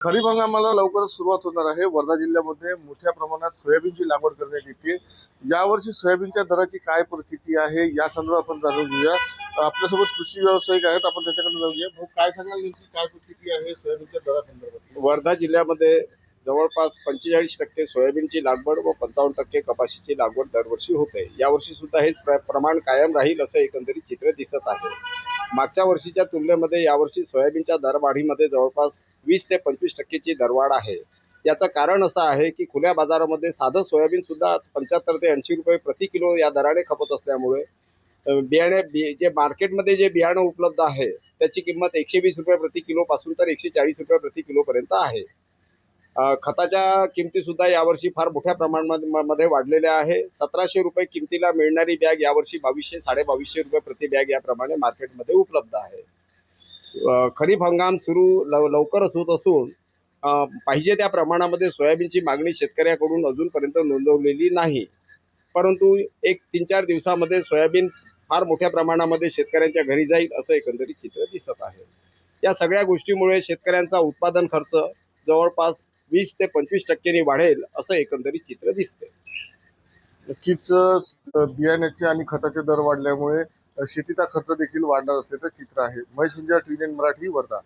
खरीप हंगामाला लवकरच सुरुवात होणार आहे। वर्धा जिल्ह्यामध्ये मोठ्या प्रमाणात सोयाबीनची लागवड करण्यात येते। यावर्षी सोयाबीनच्या दराची काय परिस्थिती आहे या संदर्भात आपण जाणून घेऊया। आपल्यासोबत कृषी व्यावसायिक आहेत, आपण त्याच्याकडे जाऊया। भाऊ, काय सांगाल नेमकी काय परिस्थिती आहे सोयाबीनच्या दरासंदर्भात? वर्धा जिल्ह्यामध्ये जवळपास 45% सोयाबीनची लागवड व 55% कपाशीची लागवड दरवर्षी होते। यावर्षी सुद्धा हेच प्रमाण कायम राहील असं एकंदरीत चित्र दिसत आहे। मागच्या वर्षीच्या तुलनेमध्ये यावर्षी सोयाबीनच्या दरवाढीमध्ये जवळपास 20 ते 25% दरवाढ आहे। याचं कारण असं आहे की खुल्या बाजारामध्ये साधं सोयाबीन सुद्धा 75 ते 80 रुपये प्रति किलो या दराने खपत असल्यामुळे जे मार्केटमध्ये जे बियाणं उपलब्ध आहे त्याची किंमत 120 रुपये प्रति किलो पासून तर 140 रुपये प्रति किलो पर्यंत आहे। खताच्या किमती सुद्धा यावर्षी फार मोठ्या प्रमाणामध्ये वाढलेल्या आहे। 1700 रुपये किमतीला मिळणारी बॅग यावर्षी 2200 2250 रुपये प्रति बॅग याप्रमाणे मार्केटमध्ये उपलब्ध आहे। खरीप हंगाम सुरू लवकरच होत असून पाहिजे त्या प्रमाणामध्ये सोयाबीनची मागणी शेतकऱ्याकडून अजूनपर्यंत नोंदवलेली नाही। परंतु एक 3-4 दिवसामध्ये सोयाबीन फार मोठ्या प्रमाणामध्ये शेतकऱ्यांच्या घरी जाईल असं एकंदरीत चित्र दिसत आहे। या सगळ्या गोष्टीमुळे शेतकऱ्यांचा उत्पादन खर्च जवळपास 20 ते 25% वाढेल असं एकंदरीत चित्र दिसते। नक्कीच बियाण्याचे आणि खताचे दर वाढल्यामुळे शेतीचा खर्च देखील वाढणार असल्याचं चित्र आहे। महेश गुंजाळ, TVN मराठी, वर्धा।